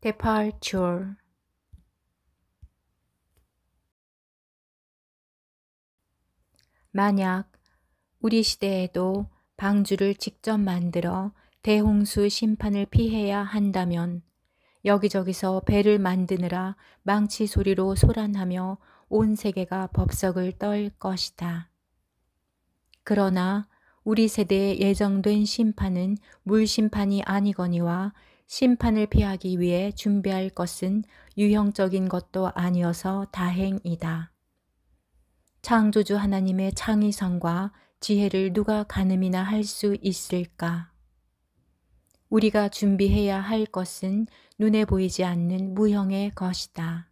departure. 만약 우리 시대에도 방주를 직접 만들어 대홍수 심판을 피해야 한다면 여기저기서 배를 만드느라 망치 소리로 소란하며 온 세계가 법석을 떨 것이다. 그러나 우리 세대에 예정된 심판은 물심판이 아니거니와 심판을 피하기 위해 준비할 것은 유형적인 것도 아니어서 다행이다. 창조주 하나님의 창의성과 지혜를 누가 가늠이나 할 수 있을까? 우리가 준비해야 할 것은 눈에 보이지 않는 무형의 것이다.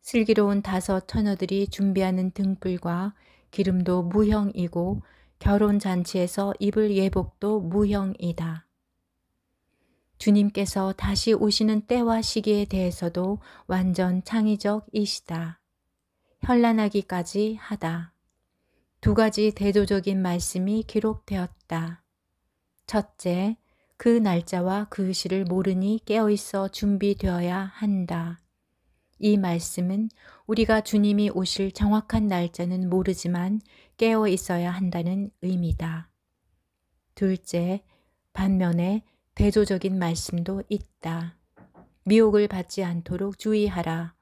슬기로운 5 처녀들이 준비하는 등불과 기름도 무형이고 결혼잔치에서 입을 예복도 무형이다. 주님께서 다시 오시는 때와 시기에 대해서도 완전 창의적이시다. 현란하기까지 하다. 2 가지 대조적인 말씀이 기록되었다. 첫째, 그 날짜와 그 시를 모르니 깨어있어 준비되어야 한다. 이 말씀은 우리가 주님이 오실 정확한 날짜는 모르지만 깨어 있어야 한다는 의미다. 둘째, 반면에 대조적인 말씀도 있다. 미혹을 받지 않도록 주의하라.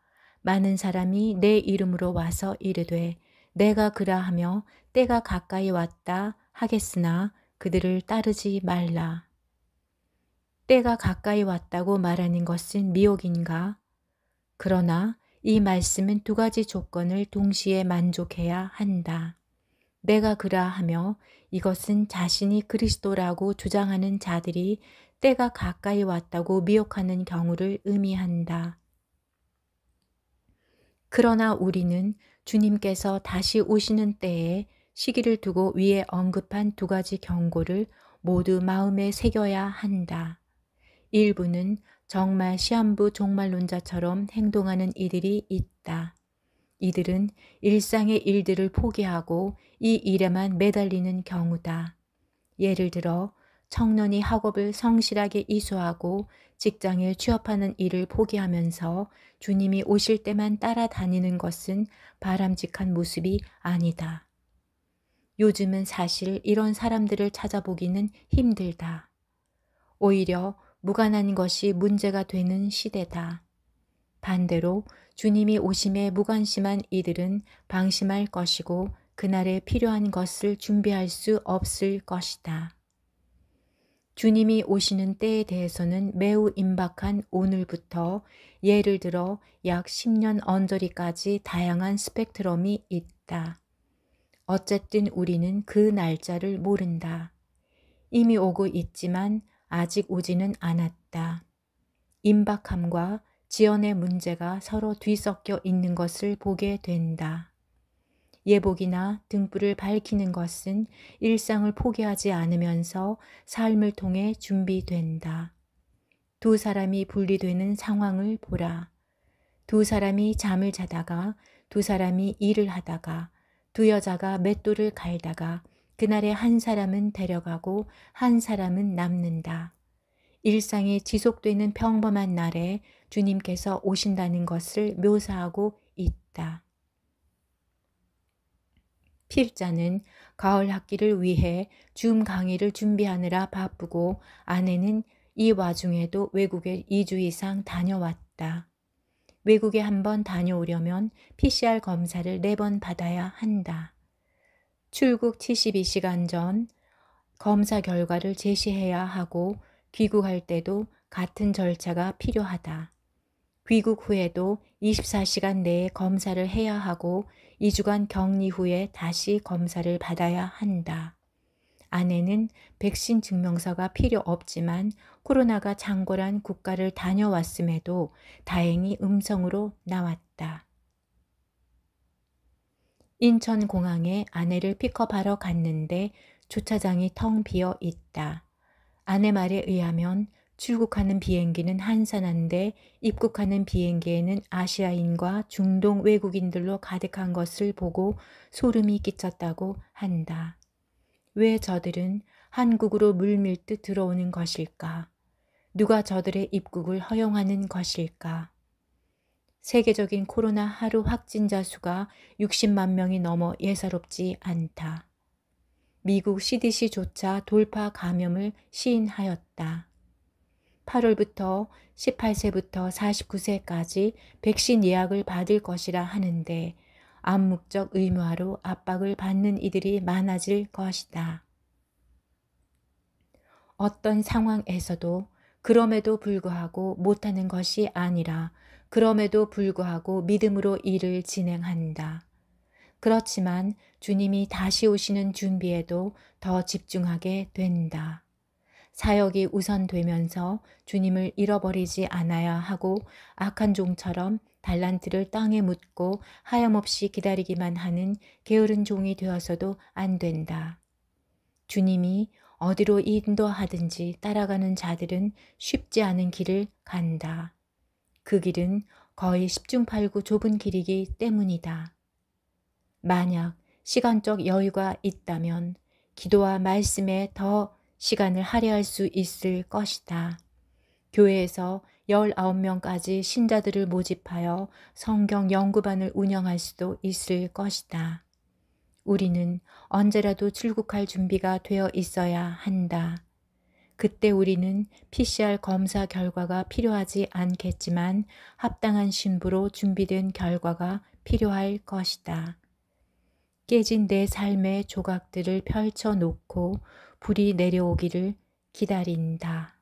많은 사람이 내 이름으로 와서 이르되 내가 그라하며 때가 가까이 왔다 하겠으나 그들을 따르지 말라. 때가 가까이 왔다고 말하는 것은 미혹인가? 그러나 이 말씀은 2 가지 조건을 동시에 만족해야 한다. 내가 그라하며 이것은 자신이 그리스도라고 주장하는 자들이 때가 가까이 왔다고 미혹하는 경우를 의미한다. 그러나 우리는 주님께서 다시 오시는 때에 시기를 두고 위에 언급한 2 가지 경고를 모두 마음에 새겨야 한다. 일부는 정말 시한부 종말론자처럼 행동하는 이들이 있다. 이들은 일상의 일들을 포기하고 이 일에만 매달리는 경우다. 예를 들어 청년이 학업을 성실하게 이수하고 직장에 취업하는 일을 포기하면서 주님이 오실 때만 따라다니는 것은 바람직한 모습이 아니다. 요즘은 사실 이런 사람들을 찾아보기는 힘들다. 오히려 무관한 것이 문제가 되는 시대다. 반대로 주님이 오심에 무관심한 이들은 방심할 것이고 그날에 필요한 것을 준비할 수 없을 것이다. 주님이 오시는 때에 대해서는 매우 임박한 오늘부터 예를 들어 약 10년 언저리까지 다양한 스펙트럼이 있다. 어쨌든 우리는 그 날짜를 모른다. 이미 오고 있지만 아직 오지는 않았다. 임박함과 지연의 문제가 서로 뒤섞여 있는 것을 보게 된다. 예복이나 등불을 밝히는 것은 일상을 포기하지 않으면서 삶을 통해 준비된다. 2 사람이 분리되는 상황을 보라. 2 사람이 잠을 자다가 2 사람이 일을 하다가 2 여자가 맷돌을 갈다가 그날에 1 사람은 데려가고 1 사람은 남는다. 일상이 지속되는 평범한 날에 주님께서 오신다는 것을 묘사하고 있다. 필자는 가을 학기를 위해 줌 강의를 준비하느라 바쁘고 아내는 이 와중에도 외국에 2주 이상 다녀왔다. 외국에 1번 다녀오려면 PCR 검사를 4번 받아야 한다. 출국 72시간 전 검사 결과를 제시해야 하고 귀국할 때도 같은 절차가 필요하다. 귀국 후에도 24시간 내에 검사를 해야 하고 2주간 격리 후에 다시 검사를 받아야 한다. 아내는 백신 증명서가 필요 없지만 코로나가 창궐한 국가를 다녀왔음에도 다행히 음성으로 나왔다. 인천공항에 아내를 픽업하러 갔는데 주차장이 텅 비어 있다. 아내 말에 의하면 출국하는 비행기는 한산한데 입국하는 비행기에는 아시아인과 중동 외국인들로 가득한 것을 보고 소름이 끼쳤다고 한다. 왜 저들은 한국으로 물밀듯 들어오는 것일까? 누가 저들의 입국을 허용하는 것일까? 세계적인 코로나 하루 확진자 수가 60만 명이 넘어 예사롭지 않다. 미국 CDC조차 돌파 감염을 시인하였다. 8월부터 18세부터 49세까지 백신 예약을 받을 것이라 하는데 암묵적 의무화로 압박을 받는 이들이 많아질 것이다. 어떤 상황에서도 그럼에도 불구하고 못하는 것이 아니라 그럼에도 불구하고 믿음으로 일을 진행한다. 그렇지만 주님이 다시 오시는 준비에도 더 집중하게 된다. 사역이 우선되면서 주님을 잃어버리지 않아야 하고 악한 종처럼 달란트를 땅에 묻고 하염없이 기다리기만 하는 게으른 종이 되어서도 안 된다. 주님이 어디로 인도하든지 따라가는 자들은 쉽지 않은 길을 간다. 그 길은 거의 십중팔구 좁은 길이기 때문이다. 만약 시간적 여유가 있다면 기도와 말씀에 더 시간을 할애할 수 있을 것이다. 교회에서 19명까지 신자들을 모집하여 성경 연구반을 운영할 수도 있을 것이다. 우리는 언제라도 출국할 준비가 되어 있어야 한다. 그때 우리는 PCR 검사 결과가 필요하지 않겠지만 합당한 신부로 준비된 결과가 필요할 것이다. 깨진 내 삶의 조각들을 펼쳐놓고 불이 내려오기를 기다린다.